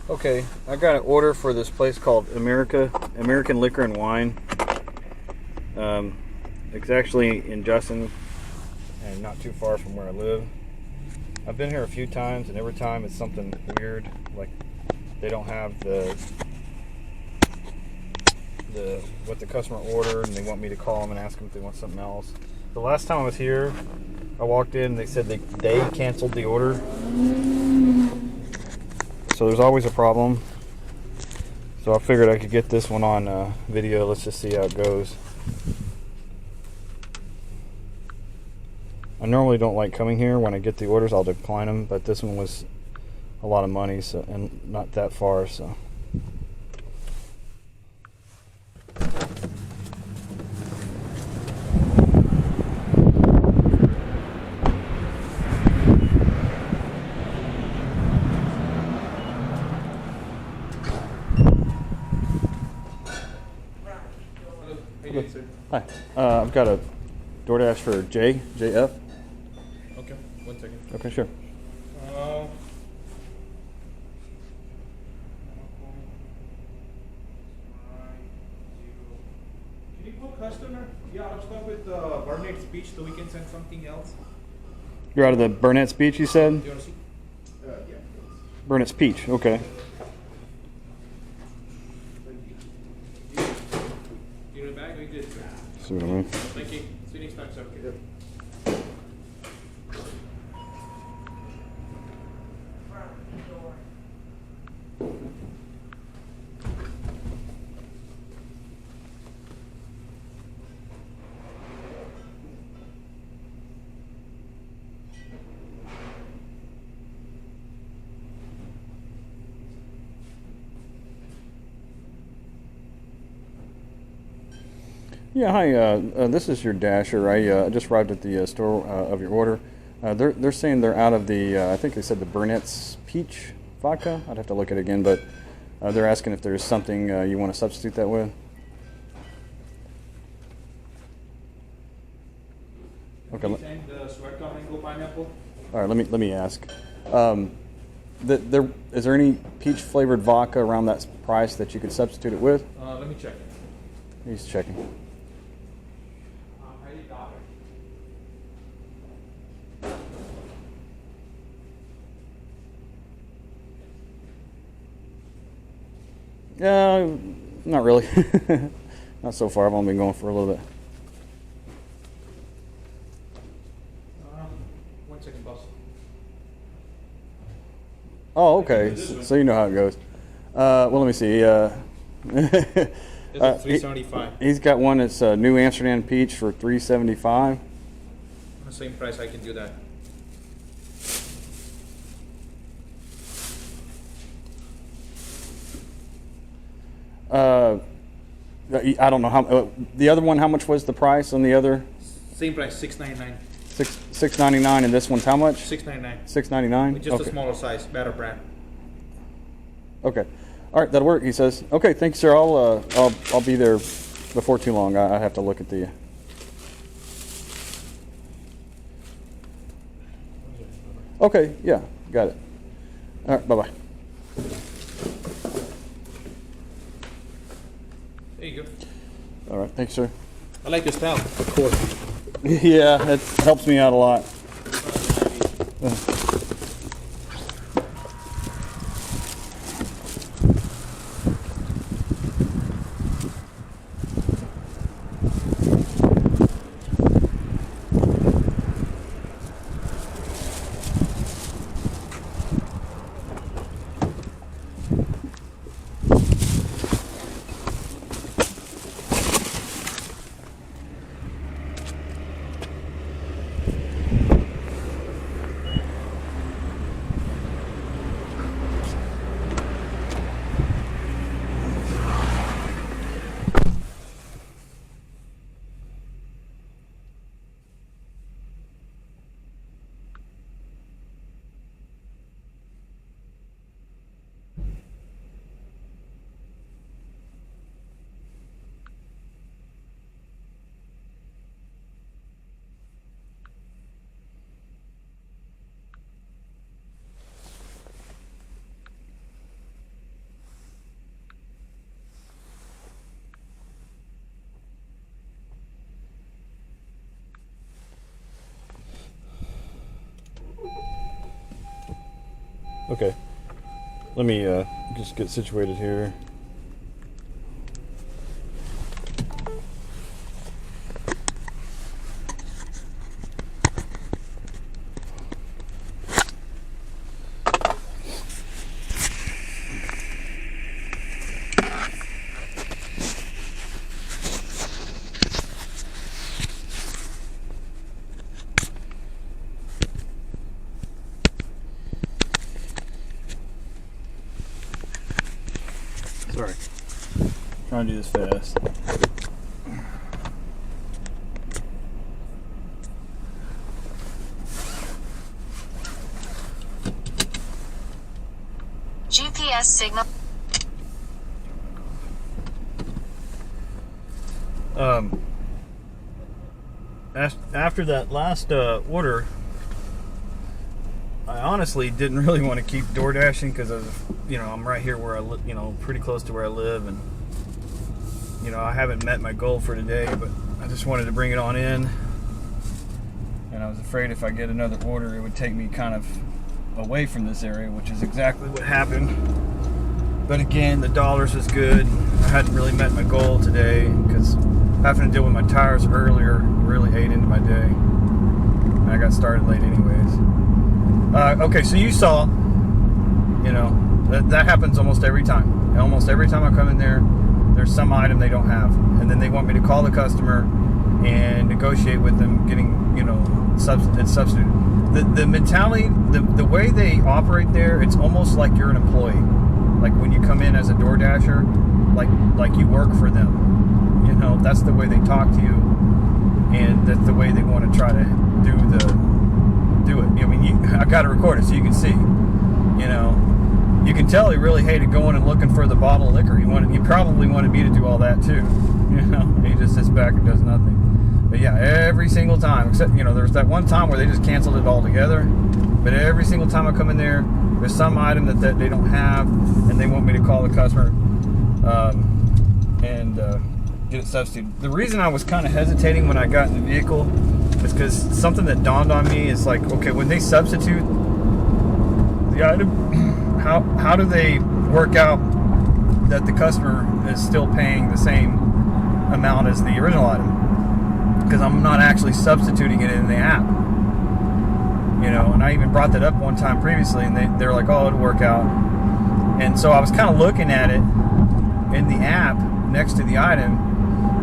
Okay, I got an order for this place called American Liquor and Wine. It's actually in Justin and not too far from where I live. I've been here a few times, and every time it's something weird, like they don't have the what the customer ordered, and they want me to call them and ask them if they want something else. The last time I was here, I walked in and they said they canceled the order. So there's always a problem. So I figured I could get this one on video. Let's just see how it goes. I normally don't like coming here. When I get the orders, I'll decline them, but this one was a lot of money, so, and not that far, so. Hi, I've got a DoorDash for JF. Okay, 1 second. Okay, sure. Can you put customer? Yeah, I'm stuck with Barnett's Beach, so we can send something else. You're out of the Burnett's Beach, you said? Do you want to see? Yeah. Burnett's Peach, okay. You need a bag? We did. See what I mean? Thank you. See you next time, sir. Okay. Yeah, hi. This is your Dasher. I just arrived at the store of your order. They're saying they're out of the. I think they said the Burnett's Peach vodka. I'd have to look at it again, but they're asking if there's something you want to substitute that with. Okay. Send the sweat mango pineapple. All right. Let me ask. Is there any peach flavored vodka around that price that you could substitute it with? Let me check it. He's checking. Not really. Not so far. I've only been going for a little bit. 1 second, boss. Oh, okay. So you know how it goes. Well, let me see. This is 375. He's got one that's New Amsterdam Peach for $3.75. The same price, I can do that. I don't know how. The other one, how much was the price on the other? Same price, $6.99. $6.99, and this one's how much? $6.99. $6.99. Just Okay. a smaller size, better brand. Okay. All right, that'll work. He says. Okay, thank you, sir. I'll be there before too long. I have to look at the. Okay. Yeah. Got it. All right. Bye bye. There you go. All right. Thanks, sir. I like your style, of course. Yeah, it helps me out a lot. Okay. Let me just get situated here. Sorry. Trying to do this fast. GPS signal. After that last order, I honestly didn't really want to keep door dashing because I'm right here where I live, pretty close to where I live, and I haven't met my goal for today, but I just wanted to bring it on in, and I was afraid if I get another order, it would take me kind of away from this area, which is exactly what happened. But again, the dollars was good. I hadn't really met my goal today because having to deal with my tires earlier really ate into my day, and I got started late anyways. Okay, so you saw, that happens almost every time. Almost every time I come in there, there's some item they don't have, and then they want me to call the customer and negotiate with them getting, substitute. The mentality, the way they operate there, it's almost like you're an employee. Like when you come in as a door dasher, like you work for them. That's the way they talk to you, and that's the way they want to try to do it. I got to record it so you can see. You can tell he really hated going and looking for the bottle of liquor. He probably wanted me to do all that too. He just sits back and does nothing. But yeah, every single time, except there's that one time where they just canceled it altogether. But every single time I come in there, there's some item that they don't have, and they want me to call the customer and get it substituted. The reason I was kind of hesitating when I got in the vehicle is because something that dawned on me is like, okay, when they substitute the item, how do they work out that the customer is still paying the same amount as the original item? Because I'm not actually substituting it in the app. And I even brought that up one time previously, and they're like, oh, it'll work out. And so I was kind of looking at it in the app next to the item.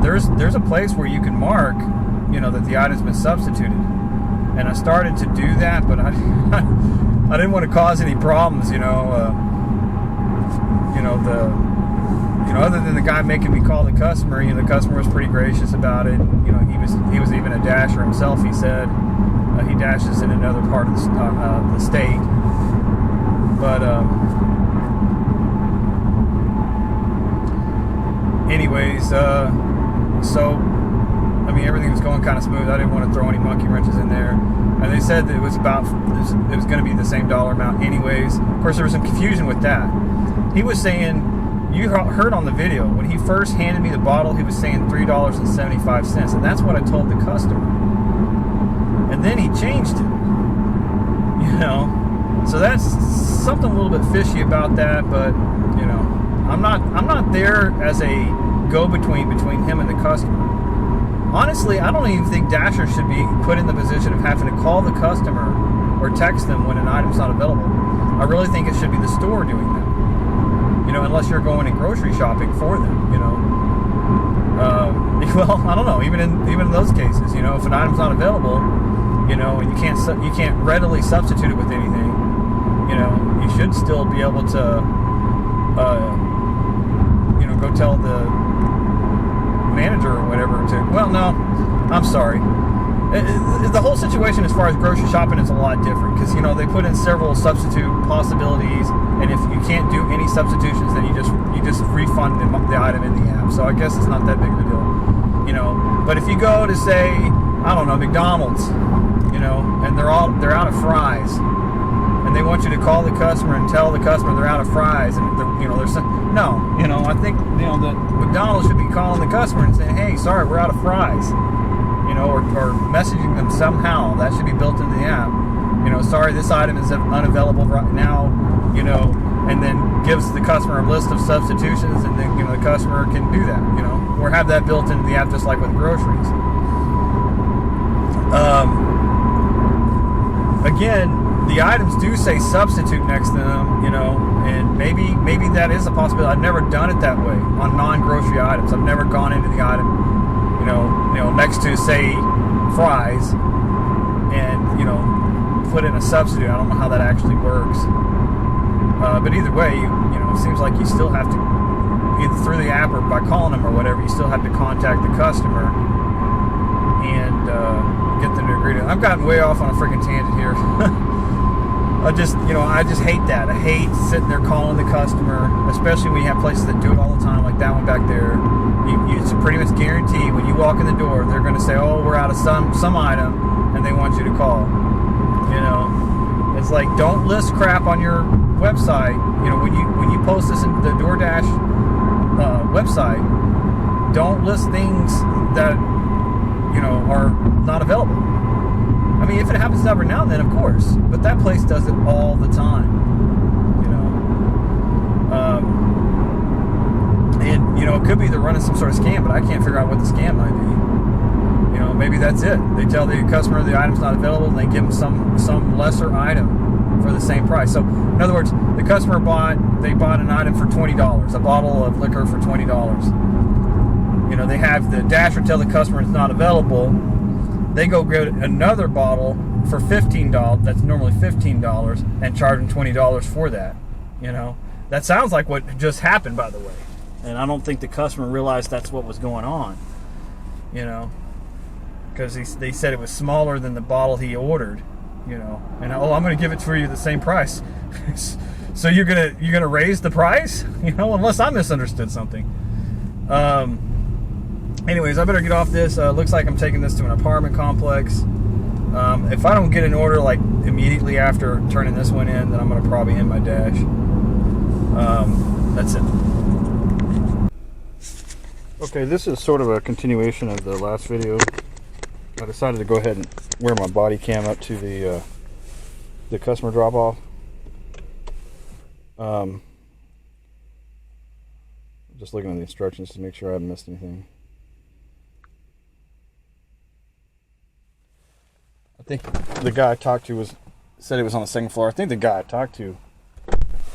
There's a place where you can mark, that the item's been substituted. And I started to do that, but I didn't want to cause any problems, other than the guy making me call the customer. The customer was pretty gracious about it. He was even a dasher himself. He said he dashes in another part of the state. But anyways, so everything was going kind of smooth. I didn't want to throw any monkey wrenches in there. And they said that it was going to be the same dollar amount anyways. Of course, there was some confusion with that. He was saying, you heard on the video, when he first handed me the bottle, he was saying $3.75, and that's what I told the customer. And then he changed it. So that's something a little bit fishy about that, but I'm not there as a go-between between him and the customer. Honestly, I don't even think dashers should be put in the position of having to call the customer or text them when an item's not available. I really think it should be the store doing that. Unless you're going and grocery shopping for them. Well, I don't know. Even in those cases, if an item's not available, and you can't readily substitute it with anything, you should still be able to, go tell the manager or whatever to. Well, no, I'm sorry. The whole situation as far as grocery shopping is a lot different because they put in several substitute possibilities, and if you can't do any substitutions, then you just refund the item in the app. So I guess it's not that big of a deal, But if you go to say, I don't know, McDonald's, and they're out of fries, and they want you to call the customer and tell the customer they're out of fries, and I think that McDonald's should be calling the customer and saying, hey, sorry, we're out of fries. Or messaging them somehow. That should be built into the app. sorry, this item is unavailable right now, and then gives the customer a list of substitutions, and then the customer can do that, or have that built into the app just like with groceries. Again, the items do say substitute next to them, and maybe that is a possibility. I've never done it that way on non-grocery items. I've never gone into the item, next to, say, fries, and put in a substitute. I don't know how that actually works, but either way, it seems like you still have to, either through the app or by calling them or whatever, you still have to contact the customer and get them to agree to it. I've gotten way off on a freaking tangent here. I just hate that. I hate sitting there calling the customer, especially when you have places that do it all the time, like that one back there. It's pretty much guaranteed when you walk in the door, they're going to say, "Oh, we're out of some item," and they want you to call. It's like, don't list crap on your website. When you post this in the DoorDash website, don't list things that are not available. I mean, if it happens every now and then, of course, but that place does it all the time, and it could be they're running some sort of scam, but I can't figure out what the scam might be. Maybe that's it. They tell the customer the item's not available, and they give them some lesser item for the same price. So, in other words, the customer bought an item for $20, a bottle of liquor for $20. They have the dasher tell the customer it's not available. They go get another bottle for $15. That's normally $15, and charge them $20 for that. That sounds like what just happened, by the way. And I don't think the customer realized that's what was going on. Because they said it was smaller than the bottle he ordered. And I'm going to give it for you the same price. So you're gonna raise the price? Unless I misunderstood something. Anyways, I better get off this. Looks like I'm taking this to an apartment complex. If I don't get an order like immediately after turning this one in, then I'm going to probably end my dash. That's it. Okay, this is sort of a continuation of the last video. I decided to go ahead and wear my body cam up to the customer drop off. Just looking at the instructions to make sure I haven't missed anything. I think the guy I talked to said it was on the second floor. I think the guy I talked to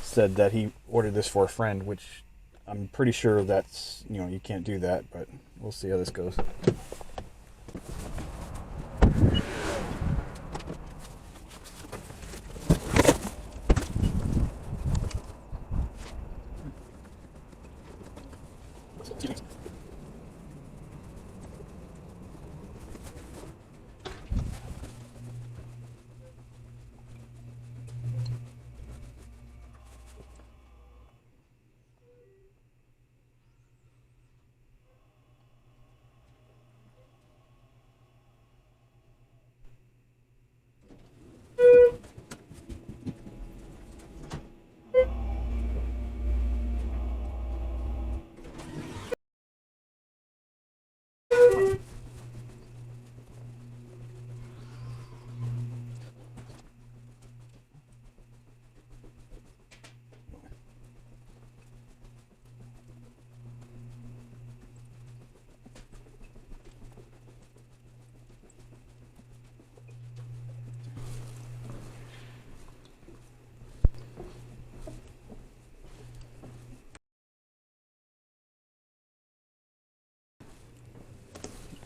said that he ordered this for a friend, which I'm pretty sure that's, you can't do that, but we'll see how this goes.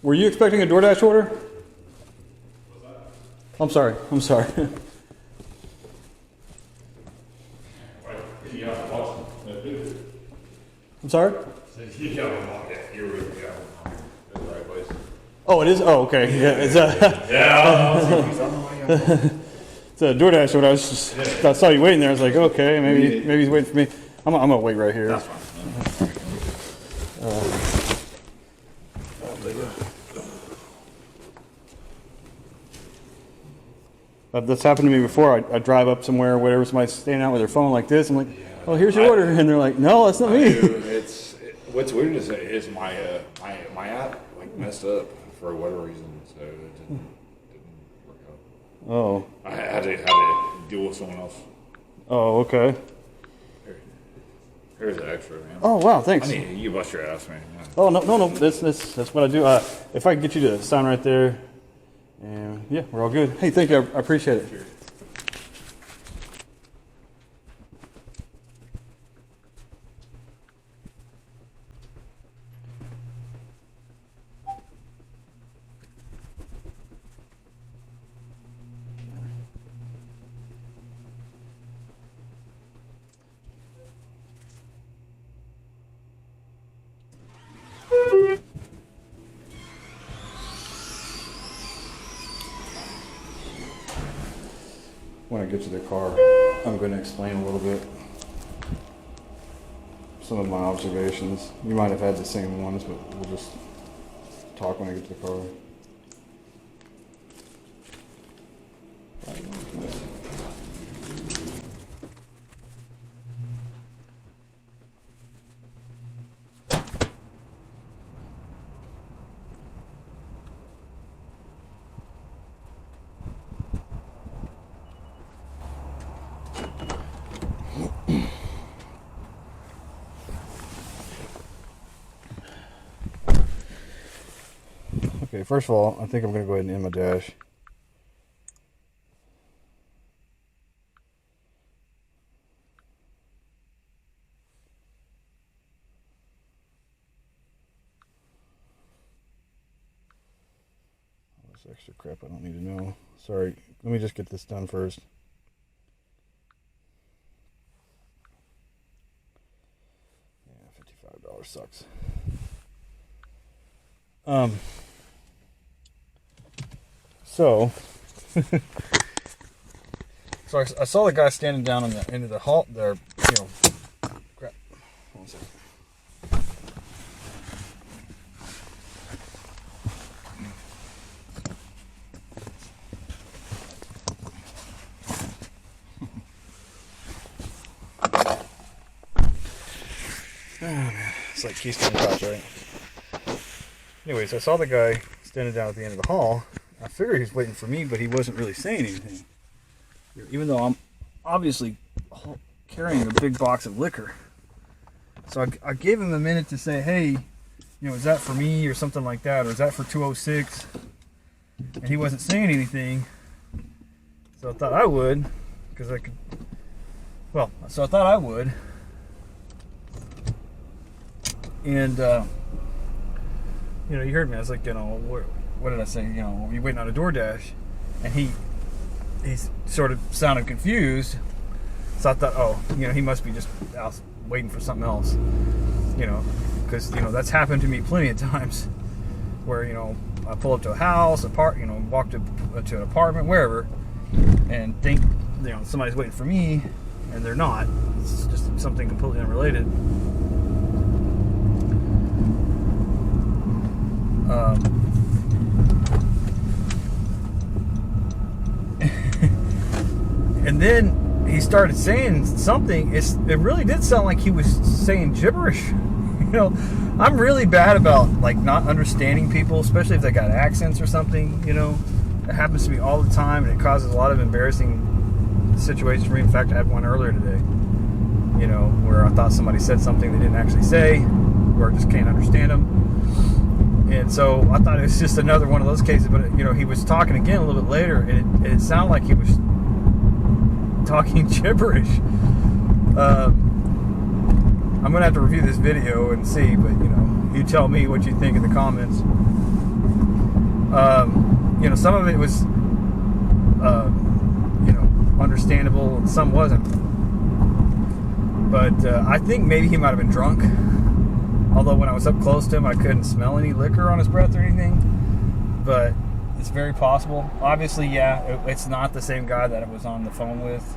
Were you expecting a DoorDash order? I'm sorry. I'm sorry. I'm sorry? Oh, it is? Oh, okay. Yeah, it's it's a DoorDash order. I saw you waiting there. I was like, okay, maybe he's waiting for me. I'm gonna wait right here. That's fine. That's happened to me before. I drive up somewhere, or whatever, somebody's standing out with their phone like this. I'm like, "Oh, here's your order," and they're like, "No, that's not me." What's weird is my app messed up for whatever reason, so it didn't work out. Oh. I had to deal with someone else. Oh, okay. Here's the extra, man. Oh, wow, thanks. I need you bust your ass, man. Yeah. Oh, no. That's what I do. If I can get you to sign right there, and yeah, we're all good. Hey, thank you. I appreciate it. Cheers. When I get to the car, I'm going to explain a little bit some of my observations. You might have had the same ones, but we'll just talk when I get to the car. Okay, first of all, I think I'm going to go ahead and end my dash. All this extra crap I don't need to know. Sorry, let me just get this done first. Yeah, $55 sucks. So I saw the guy standing down on the end of the hall there, crap. Hold on a second. Oh man, it's like Keystone Cops, right? Anyways, I saw the guy standing down at the end of the hall. I figured he was waiting for me, but he wasn't really saying anything. Even though I'm obviously carrying a big box of liquor. So I gave him a minute to say, hey, is that for me or something like that? Or is that for 206? And he wasn't saying anything. So I thought I would, because I could, so I thought I would. And, you heard me. I was like, what did I say? You waiting on a DoorDash, and he sort of sounded confused. So I thought, he must be just out waiting for something else, because that's happened to me plenty of times, where I pull up to a house, walk to an apartment, wherever, and think somebody's waiting for me, and they're not. It's just something completely unrelated. And then he started saying something. It really did sound like he was saying gibberish. I'm really bad about not understanding people, especially if they got accents or something. It happens to me all the time, and it causes a lot of embarrassing situations for me. In fact, I had one earlier today. Where I thought somebody said something they didn't actually say, or just can't understand them. And so I thought it was just another one of those cases. But he was talking again a little bit later, and it sounded like he was talking gibberish. I'm gonna have to review this video and see, but you tell me what you think in the comments. Some of it was understandable and some wasn't, but I think maybe he might have been drunk, although when I was up close to him I couldn't smell any liquor on his breath or anything, but it's very possible. Obviously, it's not the same guy that I was on the phone with,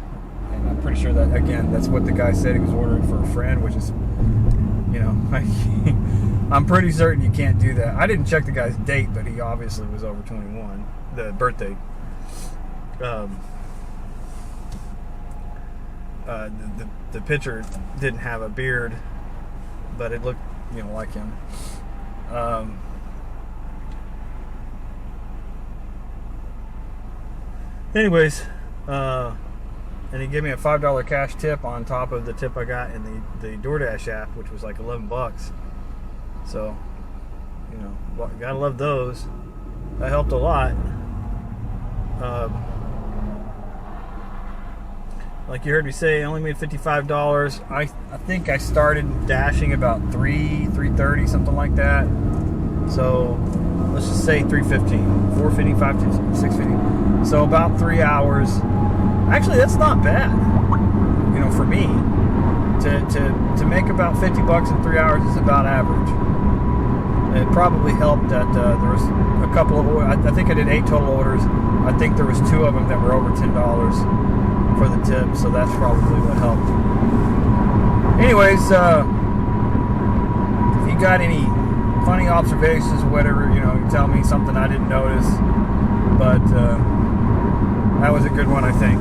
and I'm pretty sure that, again, that's what the guy said. He was ordering for a friend, which is, I'm pretty certain you can't do that. I didn't check the guy's date, but he obviously was over 21, the birthday. The picture didn't have a beard, but it looked, like him. Anyways, and he gave me a $5 cash tip on top of the tip I got in the DoorDash app, which was like $11. So, you know, gotta love those. That helped a lot. Like you heard me say, I only made $55. I think I started dashing about 3:30, something like that. So let's just say 3:15, 4:50, 5:50, 6:50. So about 3 hours. Actually, that's not bad. You know, for me, to make about $50 in 3 hours is about average. It probably helped that there was a couple of. I think I did 8 total orders. I think there was 2 of them that were over $10 for the tip, so that's probably what helped. Anyways, if you got any funny observations or whatever, you know, you tell me something I didn't notice, but that was a good one, I think.